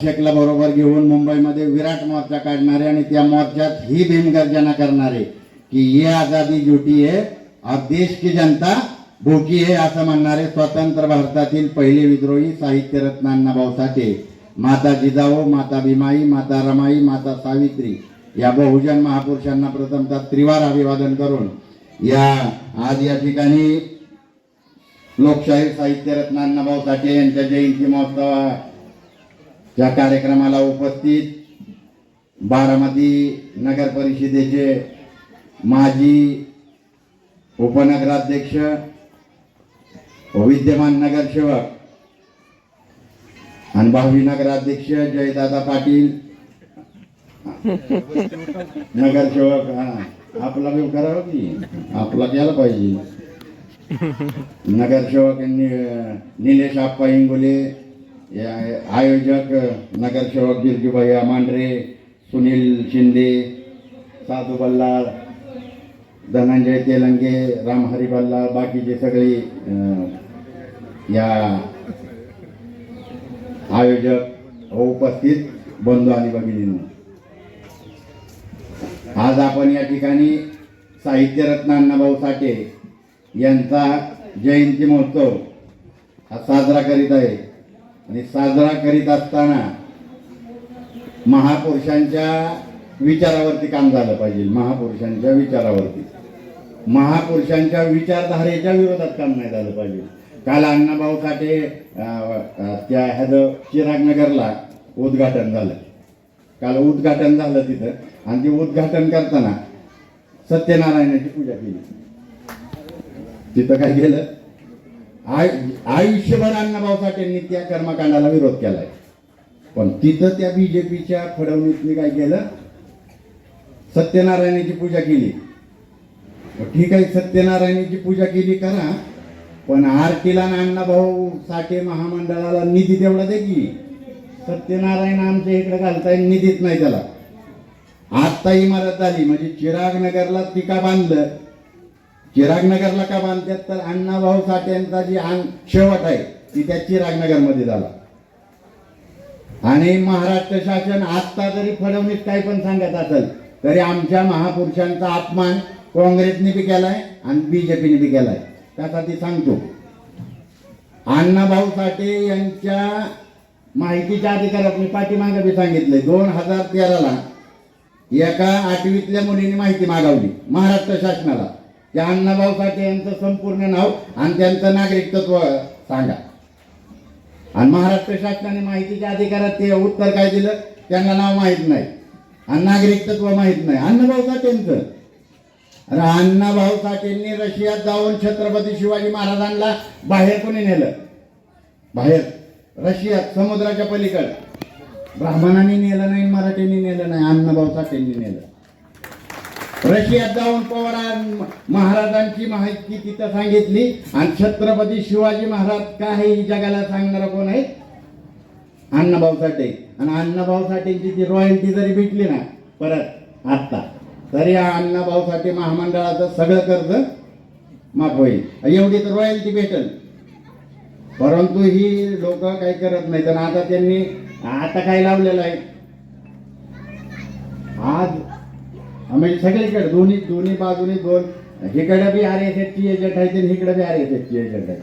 शेखला बरोबर घेऊन मुंबईमध्ये विराट मोर्चा काढणारे आणि त्या मोर्चात ही भीमगर्जना करणारे की ये आजादी झूठी है और देश की जनता भूकी है असं म्हणणारे स्वतंत्र भारतातील पहिले विद्रोही साहित्यरत्न अण्णाभाऊ साठे, माता जिजाऊ, माता भीमाई, माता रमाई, माता सावित्री या बहुजन महापुरुषांना प्रथमतः त्रिवार अभिवादन करून आज या ठिकाणी लोकशाहीर साहित्यरत्न अण्णाभाऊ साठे यांच्या जयंती महोत्सव या कार्यक्रमाला उपस्थित बारामती नगर परिषदेचे माजी उपनगराध्यक्ष विद्यमान नगरसेवक आणि भावी नगराध्यक्ष जयदादा पाटील नगरसेवक आपला व्यव करावा की आपला केला पाहिजे नगरसेवक निलेश आप्पा इंगोले आयोजक नगरसेवक गिरजूभाई मांढरे, सुनील शिंदे, साधू बल्लाळ, धनंजय तेलंगे, रामहरी बल्लाळ, बाकीचे सगळे या आयोजक उपस्थित बंधू आणि भगिनींनो, आज आपण या ठिकाणी साहित्यरत्न अण्णाभाऊ साठे यांचा जयंती महोत्सव हा साजरा करीत आहे. आणि साजरा करीत असताना महापुरुषांच्या विचारावरती काम झालं पाहिजे. महापुरुषांच्या विचारावरती, महापुरुषांच्या विचारधारेच्या विरोधात काम नाही झालं पाहिजे. काल अण्णाभाऊ साठे त्या चिरागनगरला उद्घाटन झालं. काल उद्घाटन झालं तिथं आणि ते उद्घाटन करताना सत्यनारायणाची पूजा केली. तिथं काय केलं, आयुष्यभर अण्णाभाऊ साठेंनी त्या कर्मकांडाला विरोध केलाय. पण तिथं त्या बीजेपीच्या फडणवीसनी काय केलं, सत्यनारायणाची पूजा केली. ठीक आहे, सत्यनारायणाची पूजा केली करा, पण आरतीला अण्णाभाऊ साठे महामंडळाला निधी तेवढा दे की. सत्यनारायण आमच्या इकडे घालताय, निधीच नाही त्याला. आता इमारत झाली म्हणजे चिरागनगरला ती का बांधलं, चिरागनगरला का बांधतात तर अण्णाभाऊ साठेंचा जी शेवट आहे ती त्या चिरागनगरमध्ये झाला. आणि महाराष्ट्र शासन आता जरी फडणवीस काही पण सांगत असेल तरी आमच्या महापुरुषांचा अपमान काँग्रेसने बी केलाय आणि बीजेपीने बी केलाय. त्यासाठी सांगतो, अण्णाभाऊ साठे यांच्या माहितीच्या अधिकारात मी पाठीमागे बी सांगितलंय, 2013ला एका 8वीतल्या मुलीने माहिती मागवली महाराष्ट्र शासनाला. त्या अण्णाभाऊ साठे यांचं संपूर्ण नाव आणि त्यांचं नागरिकत्व सांगा. आणि महाराष्ट्र शासनाने माहितीच्या अधिकारात ते उत्तर काय दिलं, त्यांना नाव माहीत नाही आणि नागरिकत्व माहीत नाही. अण्णाभाऊ साठेंचं, अरे अण्णाभाऊ साठेंनी रशियात जाऊन छत्रपती शिवाजी महाराजांना बाहेर कोणी नेलं, बाहेर रशियात समुद्राच्या पलीकडे. ब्राह्मणांनी नेलं नाही, मराठ्यांनी नेलं नाही, अण्णाभाऊ साठेंनी नेलं. रशियात जाऊन पवार महाराजांची माहिती तिथं सांगितली आणि छत्रपती शिवाजी महाराज काय हे जगाला सांगणारा कोण आहे, अण्णाभाऊ साठे. आणि अण्णाभाऊ साठेंची ती रॉयल्टी जरी भेटली ना परत आत्ता, तरी अण्णाभाऊ साठे महामंडळाचं सगळं कर्ज माफ होईल, एवढी तर रॉयल्टी भेटेल. परंतु ही लोक काही करत नाहीत. आणि आता त्यांनी आता काय लावलेलं आहे, आज म्हणजे सगळीकडे दोन्ही बाजूने दोन, हिकडे बी RSSची एजंट आहे आणि हिकडे बी RSSची एजंट आहे.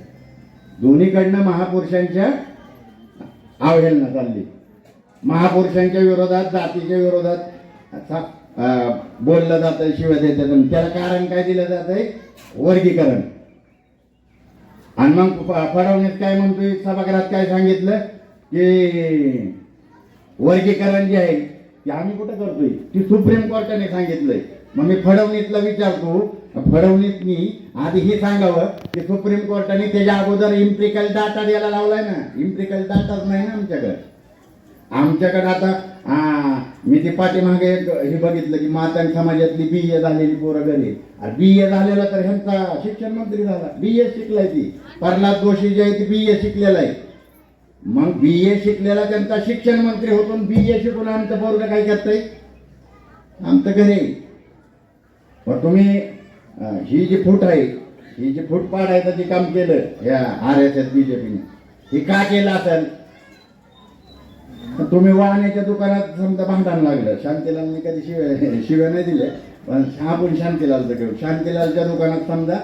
दोन्हीकडनं महापुरुषांच्या अवहेलना चालली. महापुरुषांच्या विरोधात, जातीच्या विरोधात बोललं जातं, शिवाय देतात. त्याला कारण काय दिलं जात आहे, वर्गीकरण. आणि मग फडणवीस काय म्हणतोय, सभागृहात काय सांगितलं की वर्गीकरण जे आहे ते आम्ही कुठं करतोय, ती सुप्रीम कोर्टाने सांगितलंय. मग मी फडणवीसला विचारतो, फडणवीसनी आधी हे सांगावं की सुप्रीम कोर्टाने त्याच्या अगोदर इम्प्रिकल डाटा द्यायला लावलाय ना. इम्प्रिकल डाटाच नाही ना आमच्याकडे. आता मी ते पाठीमागे हे बघितलं की मातान समाजातली BA झालेली पोरं घरी, BA झालेला तर ह्यांचा शिक्षण मंत्री झाला, BA शिकलाय. ती प्रल्हाद जोशी जे आहे ती BA शिकलेला आहे. मग BA शिकलेला त्यांचा शिक्षण मंत्री होतो, BA शिकून आमचं पोरगं काय करतंय, आमचं घरी. पण तुम्ही ही जी फूट आहे, ही जी फूट पाडायचं जे काम केलं या RSS BJPने, हे का केलं असेल, तर तुम्ही वाहण्याच्या दुकानात समजा भांडण लागलं, शांतीलालने कधी शिव्या नाही दिले, पण आपण शांतीलालचं घेऊ. शांतीलालच्या दुकानात समजा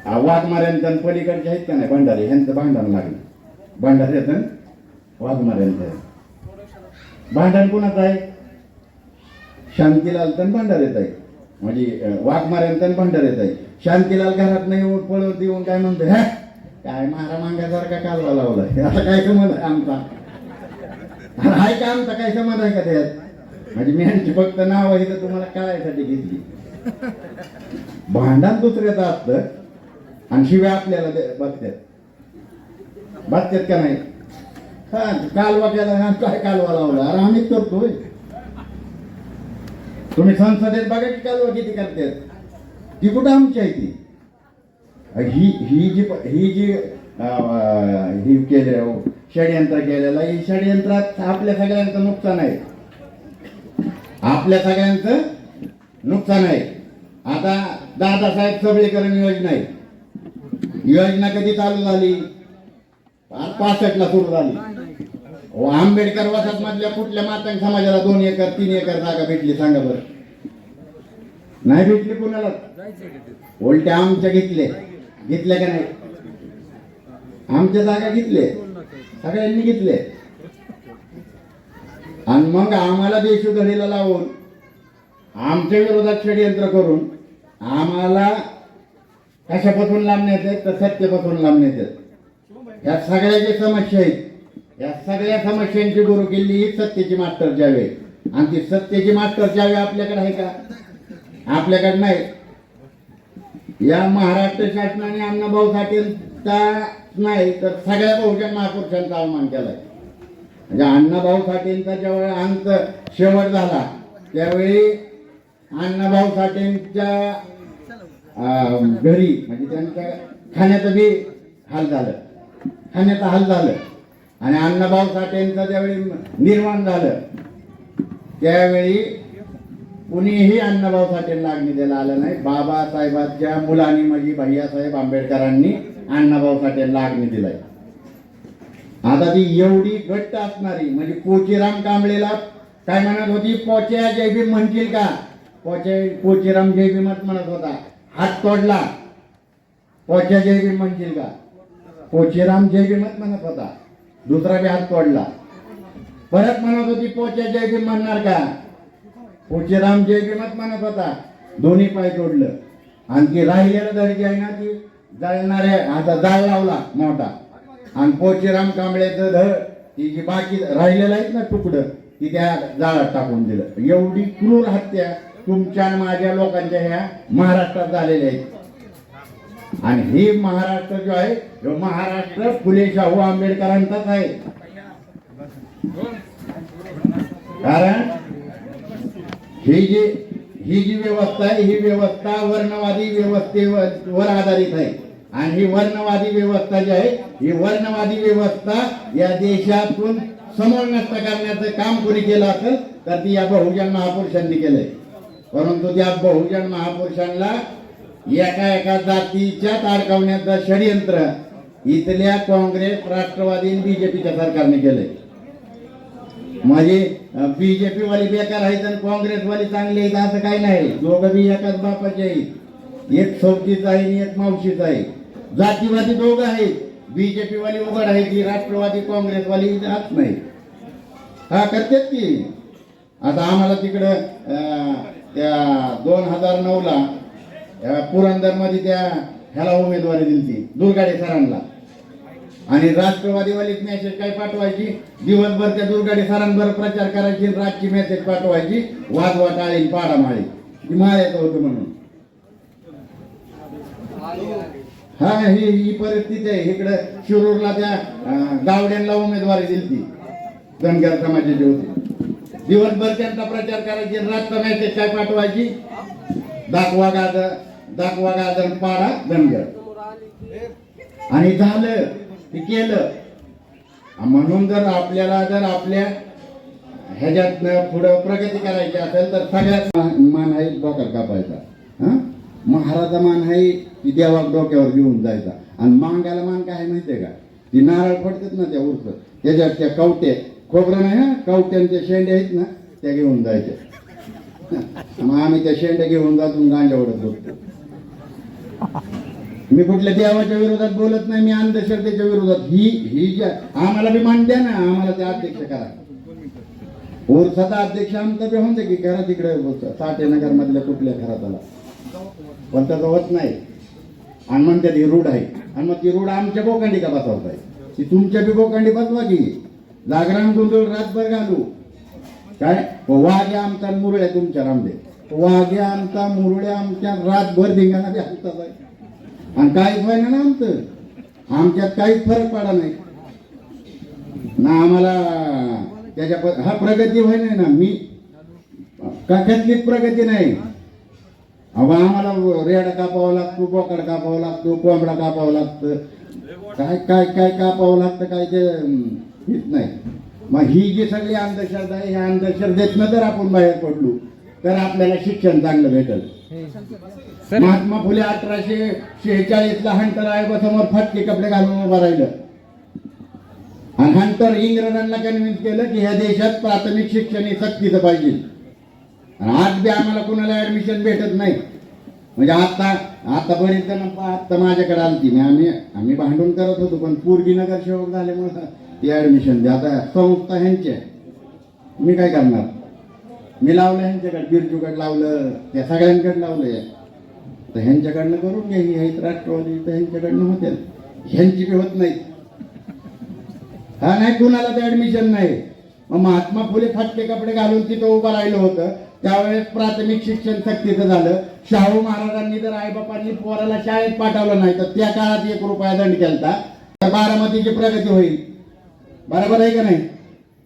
वाघमाऱ्यांचं पलीकडचे आहेत का नाही भंडारी, ह्यांचं भांडण लागलं, भंडाऱ्याचं वाघमाऱ्यांचं भांडण कुणाचं आहे? शांतीलालचं भंडाऱ्याचं आहे, म्हणजे वाघमाऱ्यांचं भंडाऱ्याचं आहे. शांतीलाल घरात नाही येऊन पळवत येऊन काय म्हणतो, हा काय मारा मांगासारखा कालवा लावलाय, आता काय समज आहे आमचा? आहे का आमचा काय समज आहे का त्यात? म्हणजे मी यांची फक्त नाव आहे तर तुम्हाला कळायसाठी घेतली. भांडण दुसऱ्याचं असतं आणि शिव्या आपल्याला बघतात का नाही? हा कालवा केला, काय कालवा लावला, अरे आम्हीच करतोय. तुम्ही संसदेत बघा की कालवा किती करतात, ती कुठं आमची आहे ती? ही जी केले षडयंत्र केलेलं, ही षडयंत्रात आपल्या सगळ्यांचं नुकसान आहे, आपल्या सगळ्यांचं नुकसान आहे. आता दादासाहेब सबलीकरण योजना आहे, योजना कधी चालू झाली? 65ला सुरू झाली. आंबेडकर वसाहत मधल्या कुठल्या मातंग समाजाला 2 एकर 3 एकर जागा भेटली सांगा बरं? नाही भेटली कुणाला. उलटे आमच्या घेतल्या का नाही? आमच्या जागा घेतले, सगळ्यांनी घेतले. आणि मग आम्हाला देशोधडीला लावून आमच्या विरोधात षडयंत्र करून आम्हाला कशापासून लांबण्यात येत तर सत्तेपासून लांबण्यात येत. या सगळ्या जे समस्या आहेत, या सगळ्या समस्यांची गुरुकिल्ली ही सत्तेची मास्टर चावी आहे. आणि ती सत्तेची मास्टर चावी आपल्याकडे आहे का? आपल्याकडे नाही. या महाराष्ट्र शासनाने अण्णाभाऊ साठेंचा नाही तर सगळ्या बहुजन महापुरुषांचा अवमान केलाय. म्हणजे अण्णाभाऊ साठेंचा ज्यावेळी अंत शेवट झाला त्यावेळी अण्णाभाऊ साठेंच्या घरी म्हणजे त्यांच्या खाण्याचं बी हाल झालं, खाण्याचं हाल झालं. आणि अण्णाभाऊ साठेंचं ज्यावेळी निर्माण झालं त्यावेळी कुणीही अण्णाभाऊ साठेंना अग्नी द्यायला आलं नाही. बाबासाहेबांच्या मुलांनी म्हणजे भैयासाहेब आंबेडकरांनी अण्णाभाऊ साठेंना अग्नी दिलाय. आता ती एवढी घट्ट असणारी म्हणजे पोचीराम कांबळेला काय म्हणत होती, पोच्या जय भीम म्हणतील का? पोचीराम जय भीमच म्हणत होता, हात तोडला. पोच्या जय भीम म्हणतील का? पोचीराम जय भीमच म्हणत होता, दुसरा बी हात तोडला. परत म्हणत होती पोच्या जय भीम म्हणणार का? पोचीराम जय भीमच म्हणत होता, दोन्ही पाय तोडलं. आणि ती राहिलेलं दर्जी आहे ना ती जळणाऱ्या आता जाळ लावला मोठा. आणि पोचीराम कांबळेचं धड ती जी बाकी राहिलेलं आहेत ना तुकडं ती त्या जाळात टाकून दिलं. एवढी क्रूर हत्या तुमच्या आणि माझ्या लोकांच्या ह्या महाराष्ट्रात झालेल्या आहेत. आणि हे महाराष्ट्र जो आहे तो महाराष्ट्र फुले शाहू आंबेडकरांचाच आहे. कारण ही जी व्यवस्था आहे ही व्यवस्था वर्णवादी व्यवस्थेवर आधारित आहे. आणि ही वर्णवादी व्यवस्था जी आहे ही वर्णवादी व्यवस्था या देशातून समूळ नष्ट करण्याचं काम कोणी केलं असेल तर ती या बहुजन महापुरुषांनी केलंय. परंतु त्या बहुजन महापुरुषांना एका जातीच्या अडकवण्याचं षडयंत्र इथल्या काँग्रेस, राष्ट्रवादी, बीजेपीच्या सरकारने केलंय. म्हणजे बीजेपी वाली बेकार आहेत आणि काँग्रेसवाली चांगली आहेत असं काही नाही. दोघं बी एकाच बापाचे आहेत, एक सौतीच आहे आणि एक मावशीच आहे. जातीवादी दोघं आहेत, बीजेपी वाली उघड आहे ती, राष्ट्रवादी काँग्रेसवाली जात नाही. हा करतात की. आता आम्हाला तिकडं त्या 2009ला पुरंदरमध्ये त्या ह्याला उमेदवारी दिली दुर्गाडे सरांना. आणि राष्ट्रवादीवालीच मेसेज काय पाठवायची, दिवसभर त्या दुर्गाडे सरांवर प्रचार करायची, रातची मेसेज पाठवायची वाजवा टाळी पाडा माळी, ती माळ्याचं होतं म्हणून. हा ही परिस्थिती आहे. इकडे शिरूरला त्या गावड्यांना उमेदवारी दिली धनगर समाजाची होती. दिवसभर त्यांचा प्रचार करायची, रातचा मेसेज काय पाठवायची, दाखवा गाजर पाडा धनगर. आणि झालं ते केलं. म्हणून जर आपल्या ह्याच्यात पुढं प्रगती करायची असेल तर सगळ्यात मान आहे डोक्यात कापायचा. महाराजा मान आहे की देवा डोक्यावर घेऊन जायचा. आणि मांगायला मान काय माहितीये का, ती नारळ पडतात ना त्या उरत त्याच्यात त्या कवट्या खोबरं नाही हा कवट्यांच्या शेंड्या आहेत ना त्या घेऊन जायच्या मग आम्ही त्या शेंड्या घेऊन जातून गांड्या ओढत बसतो. मी कुठल्या देवाच्या विरोधात बोलत नाही, मी अंधश्रद्धेच्या विरोधात ही ज्या आम्हाला बी मान द्या ना, आम्हाला ते अध्यक्ष करा. उरसाचा अध्यक्ष आमचा बी होऊन दे की करा तिकडे साठेनगर मधल्या कुठल्या घरात आला पण तसं होत नाही. आणि म्हणतात ही रूढ आहे आणि मग ती रूढ आमच्या बोकांडी का बसवताय, ती तुमच्या बी बोकांडी बसवा की जागरण गोंधळ रातभर घालू. काय वाघ्या आमचा मुरळ्या तुमच्या रामदेव वाघ्या आमचा मुरळ्या आमच्या रातभर धिंगाणा बी हलतात आहे आणि काहीच व्हायना ना आमच्यात काहीच फरक पडा नाही ना आम्हाला त्याच्या हा प्रगती व्हाय नाही ना. मी कशातलीच प्रगती नाही. अहो आम्हाला रेडा कापावा लागतो, बोकड कापावा लागतो, कोंबडा कापावा लागतं, काय काय काय कापावं लागतं काय ते हेच नाही. मग ही जी सगळी अंधश्रद्धा आहे ह्या अंधश्रद्धेतनं जर आपण बाहेर पडलो तर आपल्याला शिक्षण चांगलं भेटल. महात्मा फुले 1846 हंटर आहे समोर फटके कपडे घालून उभं राहिलं आणि हंटर इंग्रजांना कन्व्हिन्स केलं की ह्या देशात प्राथमिक शिक्षण हे सक्तीचं पाहिजे. आणि आज बी आम्हाला कुणाला ऍडमिशन भेटत नाही. म्हणजे आता बरेच जण आता माझ्याकडे आलती मी आम्ही भांडून करत होतो पण पूर्वी नगरसेवक झाल्यामुळे ती ऍडमिशन द्या. आता संस्था ह्यांची मी काय करणार, मी लावलं ह्यांच्याकडे बिरजूकडे लावलं त्या सगळ्यांकडे लावलं तर ह्यांच्याकडनं करून घ्या. ही आहेत राष्ट्रवादी तर ह्यांच्याकडनं होते ह्यांची बी होत नाही. हा नाही कुणाला तर ऍडमिशन नाही. मग महात्मा फुले फटके कपडे घालून तिथं उभं राहिलं होतं त्यावेळेस प्राथमिक शिक्षण सक्तीचं झालं. शाहू महाराजांनी जर आईबापांनी पोराला शाळेत पाठवलं नाही तर त्या काळात 1 रुपया दंड केलता तर बारामतीची प्रगती होईल. बरोबर आहे का नाही?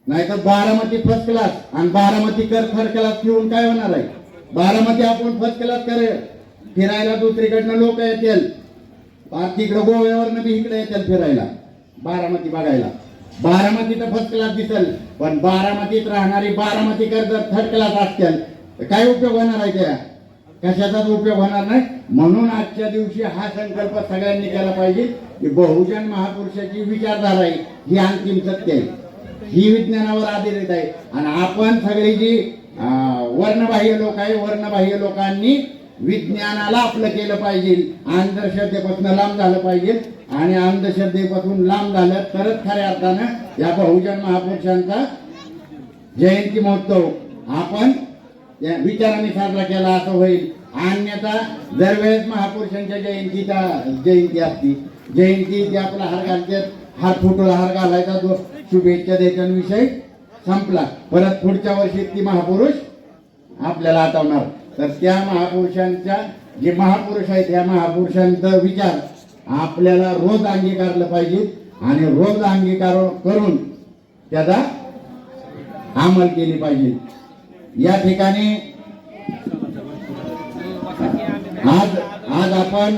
नाहीतर बारामती फर्स्ट क्लास आणि बारामती कर थर्ड क्लास ठेवून काय होणार आहे. बारामती आपण फर्स्ट क्लास करे फिरायला दुसरीकडनं लोक येतील तिकडं गोव्यावरनं बी इकडे येतील फिरायला बारामती बघायला. बारामती तर फर्स्ट क्लास दिसेल पण बारामतीत राहणारी बारामतीकर जर थर्ड क्लास असतील तर काय उपयोग होणार आहे त्या कशाचाच उपयोग होणार नाही. म्हणून आजच्या दिवशी हा संकल्प सगळ्यांनी केला पाहिजे की बहुजन महापुरुषाची विचारधारा आहे ही अंतिम सत्य आहे, ही विज्ञानावर आधारित आहे. आणि आपण सगळी जी वर्णबाह्य लोक आहे वर्णबाह्य लोकांनी विज्ञानाला आपलं केलं पाहिजे, अंधश्रद्धेपासून लांब झालं पाहिजे. आणि अंधश्रद्धेपासून लांब झालं तरच खऱ्या अर्थानं या बहुजन महापुरुषांचा जयंती महोत्सव आपण या विचाराने साजरा केला असं होईल. अन्यथा दरवेळेस महापुरुषांच्या जयंती असती जयंती आपला हार घालतात हार फुटूला हार घालायचा जो शुभेच्छा द्यायचा विषय संपला. परत पुढच्या वर्षी ती महापुरुष आपल्याला आठवणार. तर त्या महापुरुषांच्या जे महापुरुष आहेत त्या महापुरुषांचा विचार आपल्याला रोज अंगीकारलं पाहिजे आणि रोज अंगीकार करून त्याचा अंमल केली पाहिजे. या ठिकाणी आज आपण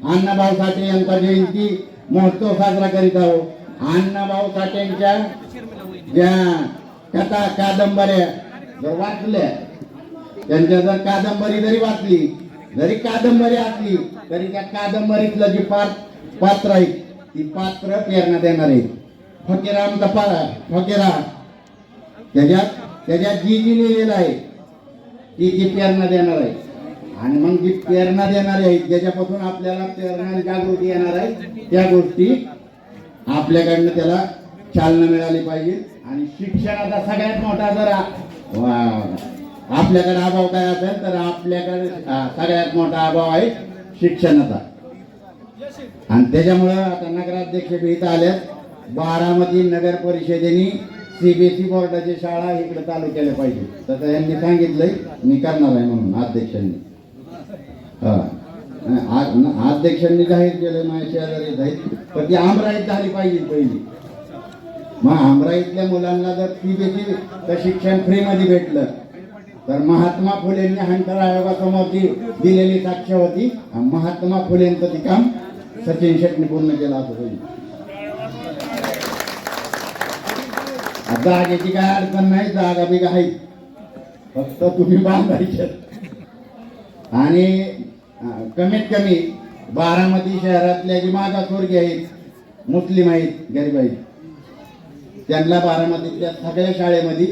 अण्णाभाऊ साठे यांचा जयंती महोत्सव साजरा करीत आहोत. अण्णाभाऊ साठेंच्या ज्या कथा कादंबऱ्या जर वाचल्या त्यांच्या जर कादंबरी जरी वाचली जरी कादंबरी असली तरी त्या कादंबरीतलं जी पात्र आहेत ती पात्र प्रेरणा देणार आहेत. फकीरामचा फकीरा त्याच्यात जी लिहिलेलं आहे ती प्रेरणा देणार आहे. आणि मग जी प्रेरणा देणारी आहे ज्याच्यापासून आपल्याला प्रेरणा जागृती येणार आहे त्या गोष्टी आपल्याकडनं त्याला चालना मिळाली पाहिजे. आणि शिक्षणाचा सगळ्यात मोठा जर आपल्याकडे अभाव काय असेल तर आपल्याकडे सगळ्यात मोठा अभाव आहे शिक्षणाचा. आणि त्याच्यामुळं आता नगराध्यक्ष बी इथं आल्यात. बारामती नगर परिषदेने CBSE बोर्डाची शाळा इकडे चालू केल्या पाहिजे तसं यांनी सांगितलंय. मी करणार आहे म्हणून अध्यक्षांनी अध्यक्षांनी जाहीर केलं माझ्या शेजारी जाहीर पण ती आमराईत झाली पाहिजे पहिली. मग आमराईतल्या मुलांना जर CBSE शिक्षण फ्रीमध्ये भेटलं तर महात्मा फुलेंनी हंटर आयोगासमोर दिलेली साक्ष होती महात्मा फुलेंचं ते काम सचिन शेट्टी पूर्ण केलं असं होईल. जागेची काय अडचण नाही जागा बी आहे फक्त तुम्ही बांधायचे. आणि कमीत कमी बारामती शहरातल्या जी मागासवर्गीय आहेत मुस्लिम आहेत, गरीब आहेत, त्यांना बारामतीतल्या सगळ्या शाळेमध्ये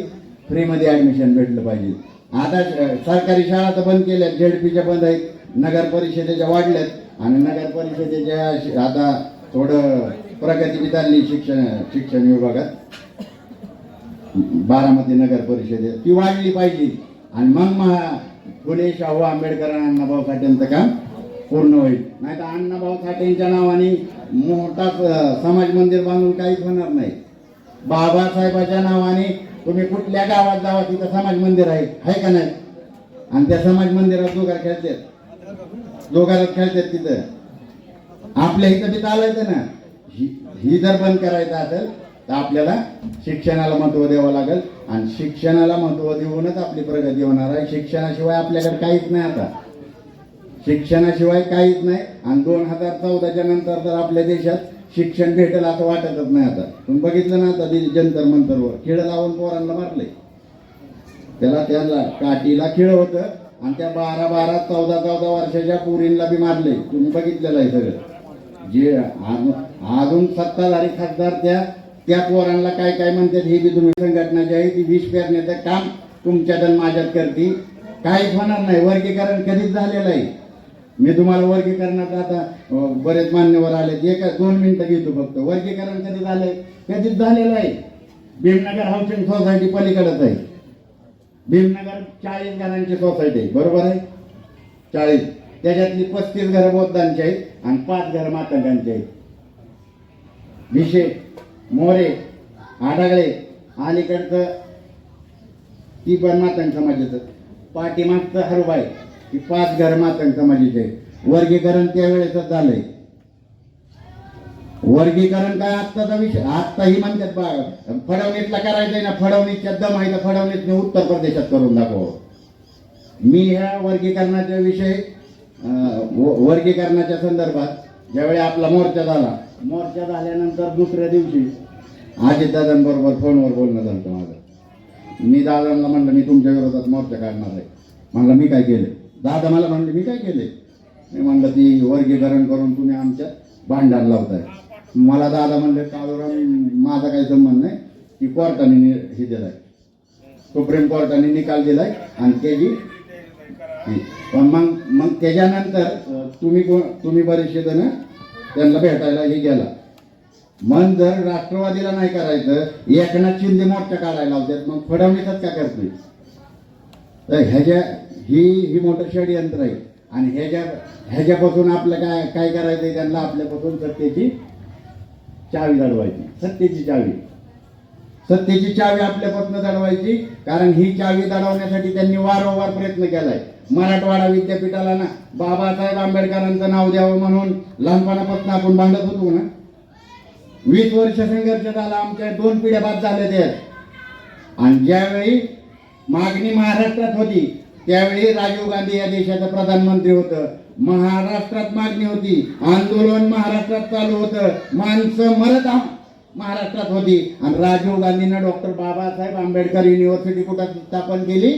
फ्रीमध्ये ॲडमिशन भेटलं पाहिजे. आता सरकारी शाळा तर बंद केल्यात, झेडपीच्या बंद आहेत, नगर परिषदेच्या वाढल्यात आणि नगर परिषदेच्या आता थोडं प्रगती बी चालली शिक्षण विभागात. बारामती नगर परिषदेत ती वाढली पाहिजे आणि मग फुले शाहू आंबेडकर आणि अण्णाभाऊ साठेंचं काम पूर्ण होईल. नाही तर अण्णाभाऊ साठेंच्या नावाने मोठा समाज मंदिर बांधून काहीच होणार नाही. बाबासाहेबाच्या नावाने तुम्ही कुठल्या गावात जावा तिथं समाज मंदिर आहे का नाही? आणि त्या समाज मंदिरात दोघात खेळतात तिथं. आपल्या इथं बी चालायचं ना. ही जर बंद करायचं असेल तर आपल्याला शिक्षणाला महत्त्व द्यावं लागेल आणि शिक्षणाला महत्त्व देऊनच आपली प्रगती होणार आहे. शिक्षणाशिवाय आपल्याकडे काहीच नाही. आता शिक्षणाशिवाय काहीच नाही. आणि 2014च्या नंतर तर आपल्या देशात शिक्षण भेटेल असं वाटतच नाही. आता तुम्ही बघितलं ना, आता जंतर मंतरवर खिळं लावून पोरांना मारले. त्याला काठीला खिळं होतं आणि त्या 12 14 वर्षाच्या पोरींना बी मारले. तुम्ही बघितलेलं आहे सगळं. जे अजून सत्ताधारी खासदार त्या पोरांना काय काय म्हणतात हे बी तुम्ही संघटना जी आहे ती विष पेरण्याचं काम तुमच्यात आणि माझ्यात करते. काहीच होणार नाही. वर्गीकरण कधीच झालेलं आहे. मी तुम्हाला वर्गीकरणाचं आता बरेच मान्यवर आले, 1-2 मिनिटं घेतो फक्त. वर्गीकरण कधी झालंय? कधीच झालेलं आहे. भीमनगर हाऊसिंग सोसायटी पलीकडच आहे. भीमनगर 40 घरांची सोसायटी आहे, बरोबर आहे? 40. त्याच्यातली 35 घरं बौद्धांची आहेत आणि 5 घरं मातंगांची आहेत. भिशे, मोरे, आडागळे, अलीकडचं ती पण मातंग समाजाचं, पाठीमागचं हरुबाई, ही 5 घरं मातंग समाजाची आहेत. वर्गीकरण त्यावेळेसच झालंय. वर्गीकरण काय आत्ताचा विषय? आत्ताही म्हणतात बा फडणवीसला करायचंय ना, फडणवीसच्या दम आहे तर फडणवीसने उत्तर प्रदेशात करून दाखवावं. मी ह्या वर्गीकरणाच्या विषय वर्गीकरणाच्या संदर्भात ज्यावेळी आपला मोर्चा झाल्यानंतर दुसऱ्या दिवशी अजितदादांबरोबर फोनवर बोलणं झालं माझं. मी दादांना म्हणलं मी तुमच्या विरोधात मोर्चा काढणार आहे. म्हणलं मी काय केलं? दादा मला म्हणले मी काय केले? मी म्हणलं ती वर्गीकरण करून तुम्ही आमच्या भांडार लावताय. मला दादा म्हणले काळूराम माझा काही संबंध नाही, की कोर्टाने हे दिलाय, सुप्रीम कोर्टाने निकाल दिलाय आणि त्याची पण मग त्याच्यानंतर तुम्ही बरेचसे जण त्यांना भेटायला हे गेला. मन जर राष्ट्रवादीला नाही करायचं, एकनाथ शिंदे मोर्चा काढायला लावतात, मग फडणवीसच का करतोय? तर ही मोठं षडयंत्र आहे. आणि ह्याच्यापासून आपलं काय करायचंय? त्यांना आपल्यापासून सत्तेची चावी दडवायची. सत्तेची चावी आपल्यापासून दडवायची. कारण ही चावी दडवण्यासाठी त्यांनी वारंवार प्रयत्न केलाय. मराठवाडा विद्यापीठाला ना बाबासाहेब आंबेडकरांचं नाव द्यावं म्हणून लहानपणापासून आपण भांडत होतो ना. 20 वर्ष संघर्ष झाला. आमच्या 2 पिढ्या बाद झाल्या त्या. आणि ज्यावेळी मागणी महाराष्ट्रात होती त्यावेळी राजीव गांधी या देशाचा प्रधानमंत्री होतं. महाराष्ट्रात मागणी होती, आंदोलन महाराष्ट्रात चालू होतं, माणसं मरत महाराष्ट्रात होती. आणि राजीव गांधीनं डॉक्टर बाबासाहेब आंबेडकर युनिव्हर्सिटी कुठं स्थापन केली?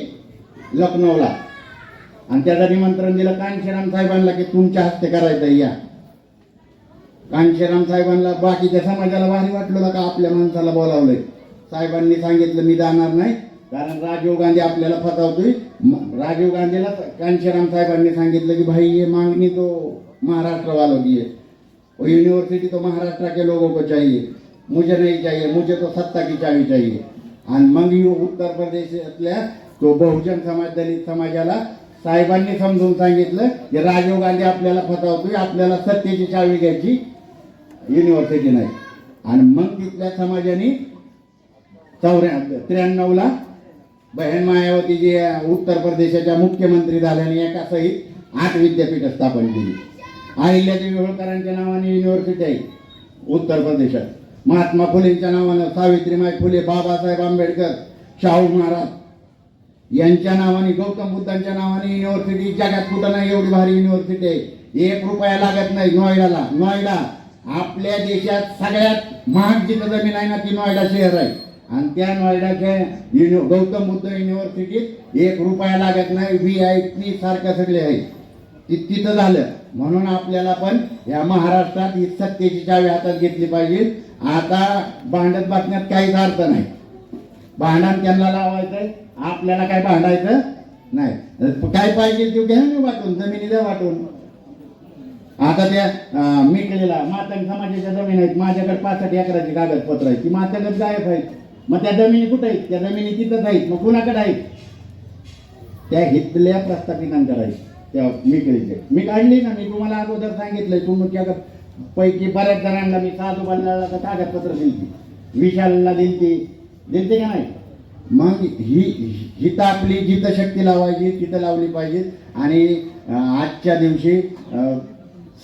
लखनौला. आणि त्याचं निमंत्रण दिलं कांशीराम साहेबांना की तुमच्या हस्ते करायचं या. कांशीराम साहेबांना बाकीच्या समाजाला भारी वाटलं का आपल्या माणसाला बोलावलंय. साहेबांनी सांगितलं मी जाणार नाही कारण राजीव गांधी आपल्याला फसवतोय. राजीव गांधीला कांशीराम साहेबांनी सांगितलं की भाई ये मांगनी तो महाराष्ट्र वालों की है, वो यूनिवर्सिटी तो महाराष्ट्र के लोगों को चाहिए, मुझे नहीं चाहिए, मुझे तो सत्ता की चावी चाहिए. आणि मग उत्तर प्रदेशातल्या तो बहुजन समाज, दलित समाजाला साहेबांनी समजून सांगितलं की राजीव गांधी आपल्याला फसवतोय, आपल्याला सत्तेची चावी घ्यायची, युनिव्हर्सिटी नाही. आणि मग तिथल्या समाजाने 93ला बहन मायावती जी उत्तर प्रदेशाच्या मुख्यमंत्री झाल्याने एका सहित 8 विद्यापीठ स्थापन केली. अहिल्यादेवी होळकरांच्या नावाने युनिव्हर्सिटी आहे उत्तर प्रदेशात. महात्मा फुलेंच्या नावानं सावित्रीबाई फुले, बाबासाहेब आंबेडकर, शाहू महाराज यांच्या नावाने, गौतम बुद्धांच्या नावाने युनिव्हर्सिटी. जगात कुठं नाही एवढी भारी युनिव्हर्सिटी आहे. 1 रुपया लागत नाही. नोएडा आपल्या देशात सगळ्यात महाग जिथं जमीन आहे ना ती नोएडा शहर आहे. आणि त्या नोएडाच्या गौतम बुद्ध युनिव्हर्सिटीत 1 रुपया लागत नाही. VIP सारखं सगळे आहे. तिथं झालं. म्हणून आपल्याला पण या महाराष्ट्रात ही सत्तेची चावी हातात घेतली पाहिजे. आता भांडत बसण्यात काहीच अर्थ नाही. भांडण त्यांना लावायचंय, आपल्याला काय भांडायचं नाही. काय पाहिजे ते घ्या ना वाटून, जमिनी द्या वाटून. आता त्या मिकलेला मातंग समाजाच्या जमीन आहेत, माझ्याकडे 65 एकराची कागदपत्र आहेत, ती मातंगच गायब आहेत. मग त्या जमिनी कुठे आहेत? त्या जमिनी तिथंच आहेत. मग कुणाकडे आहेत? त्या हितल्या प्रस्थापितांकडे आहेत, त्या मिकळीचे. मी काढली ना, मी तुम्हाला अगोदर सांगितलंय. तुमच्या पैकी बऱ्याच जणांना मी साधू बांधला कागदपत्र दिलती, विशालला दिलते का नाही? मग हिथं आपली जिथं शक्ती लावायची तिथं लावली पाहिजे. आणि आजच्या दिवशी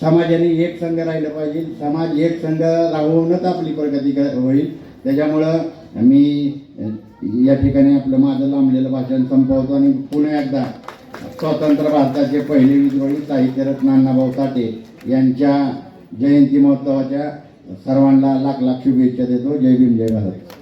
समाजाने एक संघ राहिलं पाहिजे. समाज एक संघ राहूनच आपली प्रगती होईल. त्याच्यामुळं मी या ठिकाणी आपलं माझं लांबलेलं भाषण संपवतो आणि पुन्हा एकदा स्वतंत्र भारताचे पहिले विद्रोही साहित्यरत्न अण्णाभाऊ साठे यांच्या जयंती महोत्सवाच्या सर्वांना लाख लाख शुभेच्छा देतो. जय भीम, जय भारत.